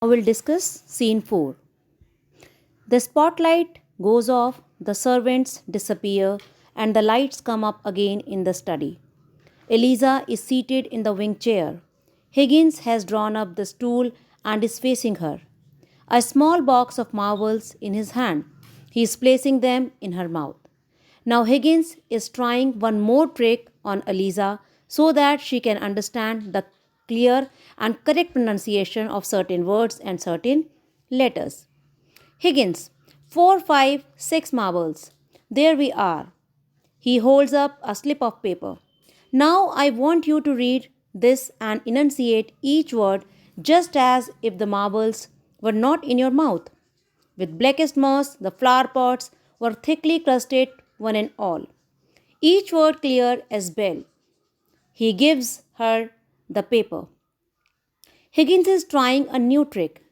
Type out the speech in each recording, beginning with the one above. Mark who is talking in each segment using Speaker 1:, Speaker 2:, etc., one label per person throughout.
Speaker 1: We'll discuss scene 4. The spotlight goes off, the servants disappear, and the lights come up again in the study. Eliza is seated in the wing chair. Higgins has drawn up the stool and is facing her. A small box of marbles in his hand. He is placing them in her mouth. Now Higgins is trying one more trick on Eliza so that she can understand the clear and correct pronunciation of certain words and certain letters. Higgins, 4, 5, 6 marbles. There we are. He holds up a slip of paper. Now I want you to read this and enunciate each word just as if the marbles were not in your mouth. With blackest moss, the flower pots were thickly crusted, one and all. Each word clear as bell. He gives her the paper. Higgins is trying a new trick.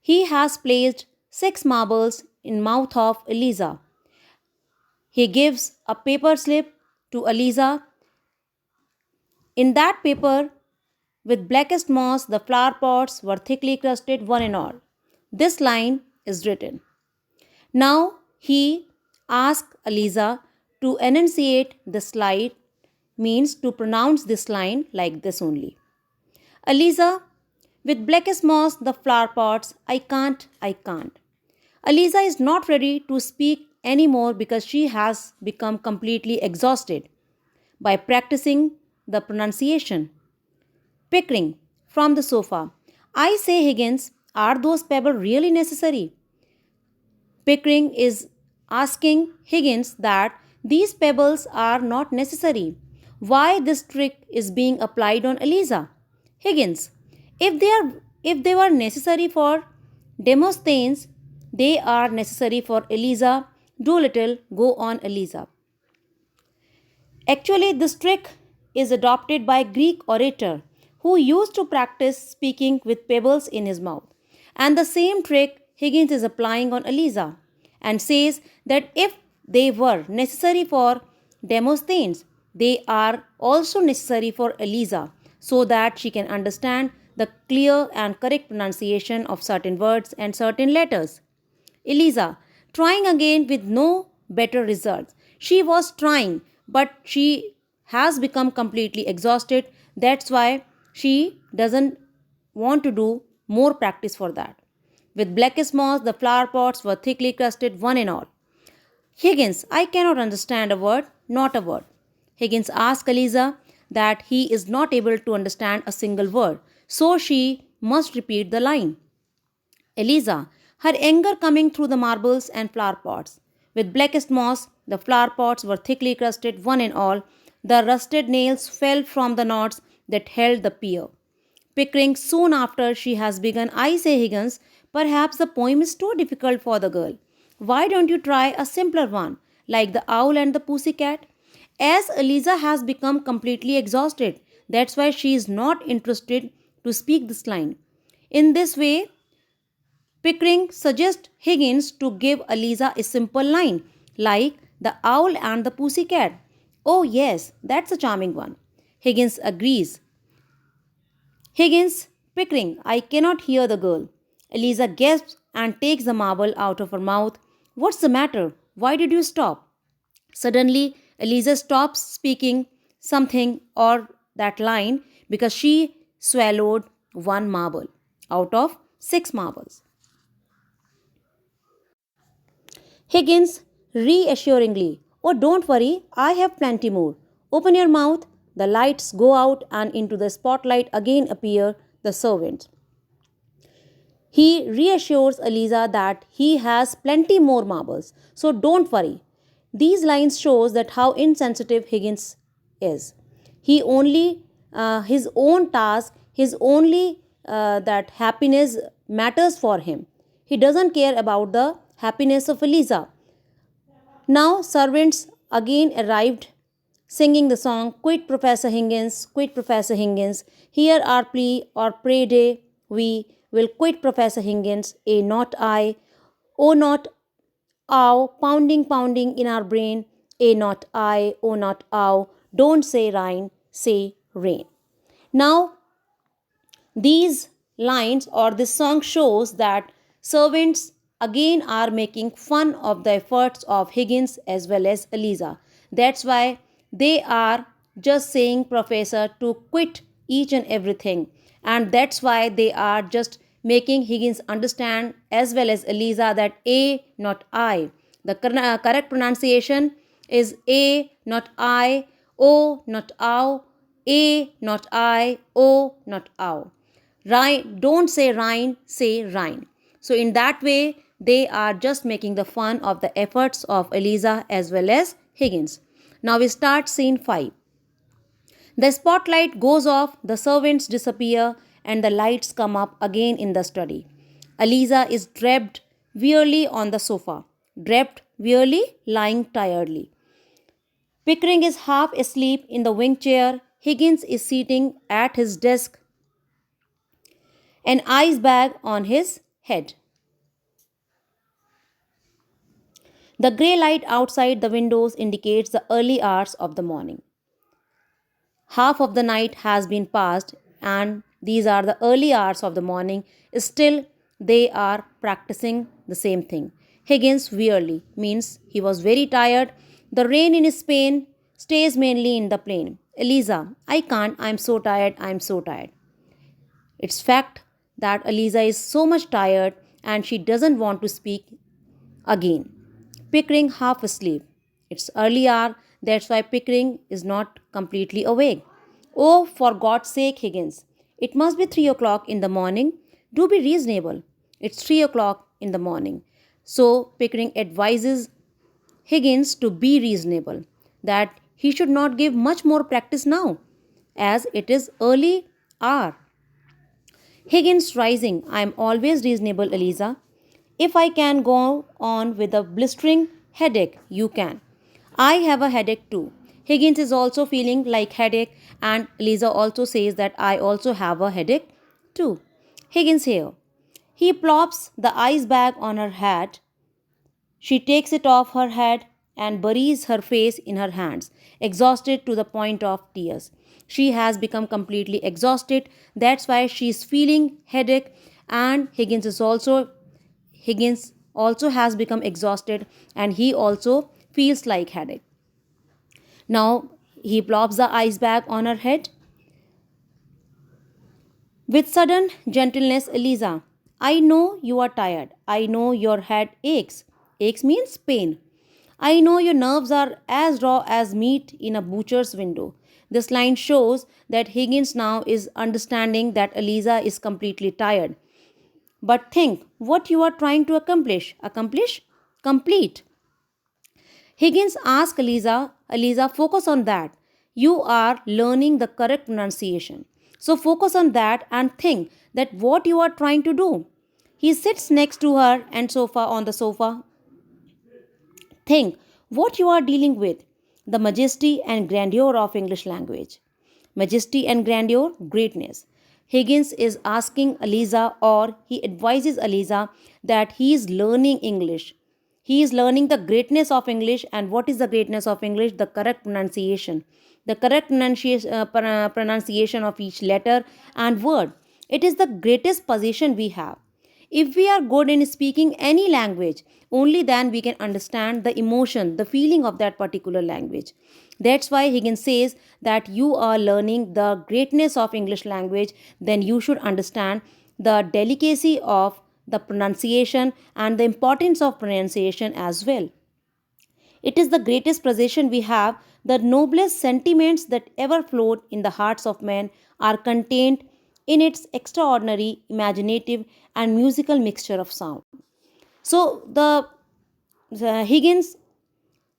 Speaker 1: He has placed 6 marbles in mouth of Eliza. He gives a paper slip to Eliza. In that paper, with blackest moss, the flower pots were thickly crusted, one and all. This line is written. Now he asks Eliza to enunciate this line, means to pronounce this line like this only. Eliza, with blackest moss, the flower pots, I can't. Eliza is not ready to speak anymore because she has become completely exhausted by practicing the pronunciation. Pickering from the sofa. I say, Higgins, are those pebbles really necessary? Pickering is asking Higgins that these pebbles are not necessary. Why this trick is being applied on Eliza? Higgins, if they were necessary for Demosthenes, they are necessary for Eliza. Doolittle, go on, Eliza. Actually, this trick is adopted by Greek orator who used to practice speaking with pebbles in his mouth. And the same trick Higgins is applying on Eliza and says that if they were necessary for Demosthenes, they are also necessary for Eliza so that she can understand the clear and correct pronunciation of certain words and certain letters. Eliza, trying again with no better results. She was trying, but she has become completely exhausted. That's why she doesn't want to do more practice for that. With blackest moss, the flower pots were thickly crusted, one and all. Higgins, I cannot understand a word, not a word. Higgins asked Eliza that he is not able to understand a single word, so she must repeat the line. Eliza, her anger coming through the marbles and flower pots. With blackest moss, the flower pots were thickly crusted, one and all. The rusted nails fell from the knots that held the pier. Pickering soon after she has begun, I say, Higgins, perhaps the poem is too difficult for the girl. Why don't you try a simpler one, like the owl and the pussycat? As Eliza has become completely exhausted, that's why she is not interested to speak this line. In this way, Pickering suggests Higgins to give Eliza a simple line, like the owl and the pussycat. Oh, yes, that's a charming one. Higgins agrees. Higgins, Pickering, I cannot hear the girl. Eliza gasps and takes the marble out of her mouth. What's the matter? Why did you stop? Suddenly, Eliza stops speaking something or that line because she swallowed one marble out of 6 marbles. Higgins reassuringly, oh, don't worry, I have plenty more. Open your mouth. The lights go out and into the spotlight again appear the servants. He reassures Eliza that he has plenty more marbles, so don't worry. These lines shows that how insensitive Higgins is. He only his own task, his only that happiness matters for him. He doesn't care about the happiness of Eliza. Now servants again arrived singing the song Quit Professor Higgins, Quit Professor Higgins. Hear our plea or pray day. We will quit Professor Higgins, a not I, oh not ow, pounding, pounding in our brain, a not I, oh not ow, don't say rain, say rain. Now these lines or this song shows that servants again are making fun of the efforts of Higgins as well as Eliza. That's why they are just saying professor to quit each and everything, and that's why they are just making Higgins understand as well as Eliza that A, not I. The correct pronunciation is A, not I, O, not ow, A, not I, O, not ow. Rhine, don't say Rhine, say Rhine. So, in that way, they are just making the fun of the efforts of Eliza as well as Higgins. Now, we start scene 5. The spotlight goes off, the servants disappear, and the lights come up again in the study. Eliza is draped wearily on the sofa, draped wearily, lying tiredly. Pickering is half asleep in the wing chair. Higgins is sitting at his desk, an ice bag on his head. The grey light outside the windows indicates the early hours of the morning. Half of the night has been passed, and these are the early hours of the morning. Still, they are practicing the same thing. Higgins wearily means he was very tired. The rain in Spain stays mainly in the plain. Eliza, I can't, I'm so tired, I'm so tired. It's fact that Eliza is so much tired and she doesn't want to speak again. Pickering half asleep. It's early hour, that's why Pickering is not completely awake. Oh, for God's sake, Higgins. It must be 3 o'clock in the morning. Do be reasonable. It's 3 o'clock in the morning. So Pickering advises Higgins to be reasonable, that he should not give much more practice now, as it is early hour. Higgins rising, I am always reasonable, Eliza. If I can go on with a blistering headache, you can. I have a headache too. Higgins is also feeling like headache, and Eliza also says that I also have a headache too. Higgins here. He plops the ice bag on her hat. She takes it off her head and buries her face in her hands, exhausted to the point of tears. She has become completely exhausted. That's why she is feeling headache, and Higgins also has become exhausted, and he also feels like headache. Now he plops the ice bag on her head. With sudden gentleness, Eliza, I know you are tired. I know your head aches. Aches means pain. I know your nerves are as raw as meat in a butcher's window. This line shows that Higgins now is understanding that Eliza is completely tired. But think what you are trying to accomplish. Accomplish? Complete. Higgins asked Eliza, focus on that. You are learning the correct pronunciation. So focus on that and think that what you are trying to do. He sits next to her and sofa on the sofa. Think what you are dealing with, the majesty and grandeur of English language. Majesty and grandeur, greatness. Higgins is asking Eliza, or he advises Eliza, that he is learning English. He is learning the greatness of English. And what is the greatness of English? The correct pronunciation. The correct pronunciation of each letter and word. It is the greatest possession we have. If we are good in speaking any language, only then we can understand the emotion, the feeling of that particular language. That's why Higgins says that you are learning the greatness of English language, then you should understand the delicacy of the pronunciation and the importance of pronunciation as well. It is the greatest possession we have. The noblest sentiments that ever flowed in the hearts of men are contained in its extraordinary, imaginative, and musical mixture of sound. So the Higgins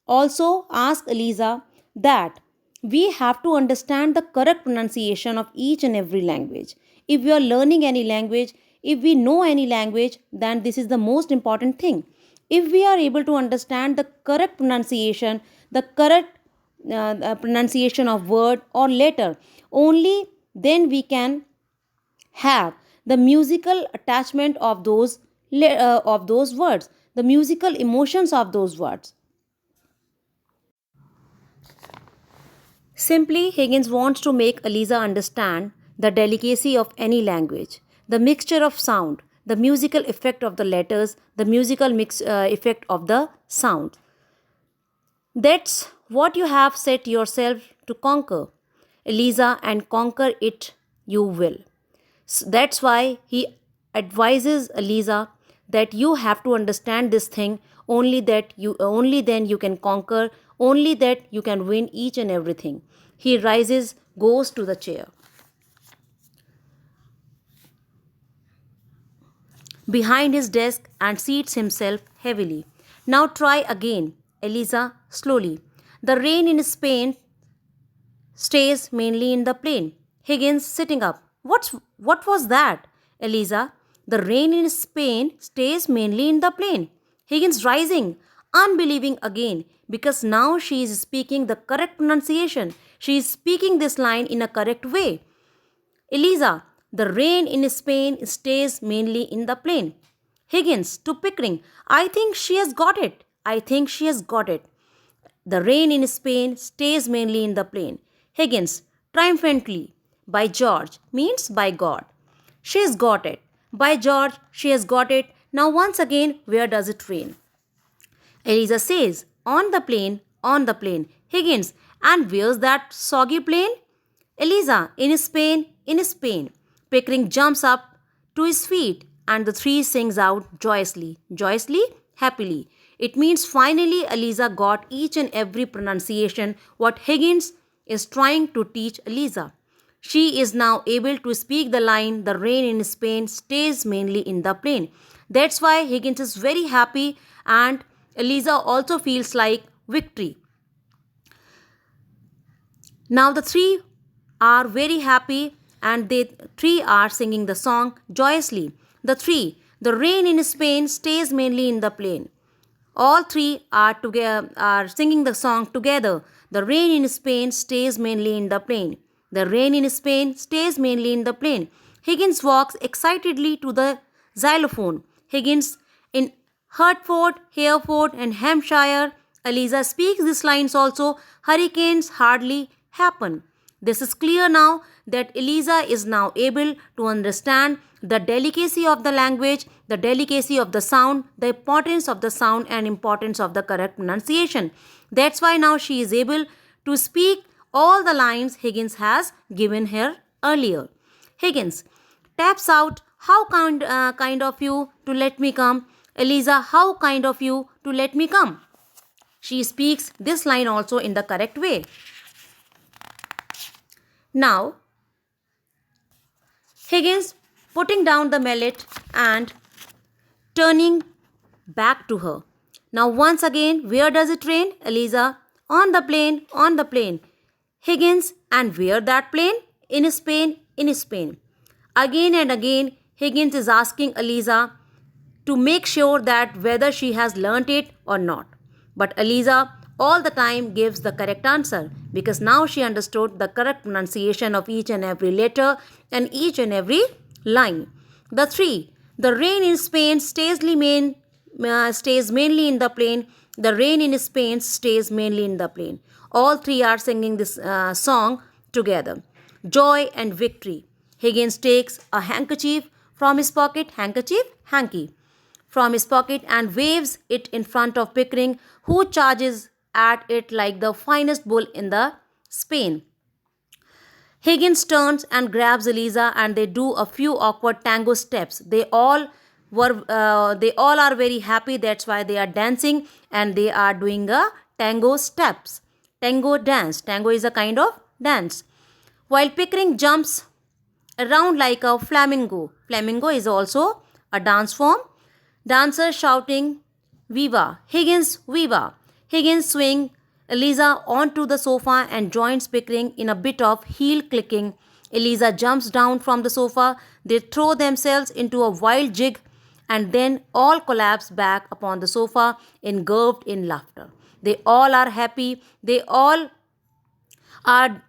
Speaker 1: also asked Eliza that we have to understand the correct pronunciation of each and every language. If we are learning any language, if we know any language, then this is the most important thing. If we are able to understand the correct pronunciation, the correct pronunciation of word or letter, only then we can have the musical attachment of those words, the musical emotions of those words. Simply, Higgins wants to make Eliza understand the delicacy of any language. the mixture of sound, the musical effect of the letters, the musical effect of the sound. That's what you have set yourself to conquer, Eliza, and conquer it you will. That's why he advises Eliza that you have to understand this thing, only then you can conquer, only that you can win each and everything. He rises, goes to the chair behind his desk and seats himself heavily. Now try again, Eliza, slowly. The rain in Spain stays mainly in the plain. Higgins sitting up. What was that, Eliza? The rain in Spain stays mainly in the plain. Higgins rising, unbelieving again, because now she is speaking the correct pronunciation. She is speaking this line in a correct way. Eliza, the rain in Spain stays mainly in the plain. Higgins to Pickering, I think she has got it. I think she has got it. The rain in Spain stays mainly in the plain. Higgins, triumphantly, by George, means by God. She has got it. By George, she has got it. Now, once again, where does it rain? Eliza says, on the plain, on the plain. Higgins, and where's that soggy plain? Eliza, in Spain, in Spain. Pickering jumps up to his feet and the three sings out joyously. Joyously, happily. It means finally Eliza got each and every pronunciation what Higgins is trying to teach Eliza. She is now able to speak the line, the rain in Spain stays mainly in the plain. That's why Higgins is very happy and Eliza also feels like victory. Now the three are very happy and they three are singing the song joyously. The rain in Spain stays mainly in the plain. All three are singing the song together. The rain in Spain stays mainly in the plain. The rain in Spain stays mainly in the plain. Higgins walks excitedly to the xylophone. Higgins in Hertford, Hereford, and Hampshire. Eliza speaks these lines also. Hurricanes hardly happen. This is clear now that Eliza is now able to understand the delicacy of the language, the delicacy of the sound, the importance of the sound and importance of the correct pronunciation. That's why now she is able to speak all the lines Higgins has given her earlier. Higgins taps out, how kind of you to let me come. Eliza, how kind of you to let me come. She speaks this line also in the correct way. Now, Higgins putting down the mallet and turning back to her. Now once again, where does it rain? Eliza, on the plain, on the plain. Higgins, and where that plain? In Spain, in Spain. Again and again, Higgins is asking Eliza to make sure that whether she has learnt it or not. But Eliza all the time gives the correct answer because now she understood the correct pronunciation of each and every letter and each and every line. The rain in Spain stays mainly in the plain. The rain in Spain stays mainly in the plain. All three are singing this song together. Joy and victory. Higgins takes a handkerchief from his pocket, hanky, from his pocket and waves it in front of Pickering, who charges at it like the finest bull in the Spain. Higgins turns and grabs Eliza and they do a few awkward tango steps. They all are very happy. That's why they are dancing and they are doing a tango steps. Tango dance. Tango is a kind of dance. While Pickering jumps around like a flamingo. Flamingo is also a dance form. Dancers shouting Viva. Higgins, Viva. Higgins swing Eliza onto the sofa and joins Pickering in a bit of heel clicking. Eliza jumps down from the sofa. They throw themselves into a wild jig and then all collapse back upon the sofa engulfed in laughter. They all are happy. They all are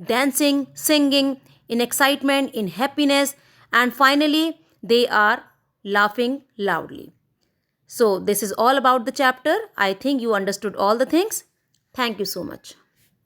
Speaker 1: dancing, singing in excitement, in happiness, and finally they are laughing loudly. So, this is all about the chapter. I think you understood all the things. Thank you so much.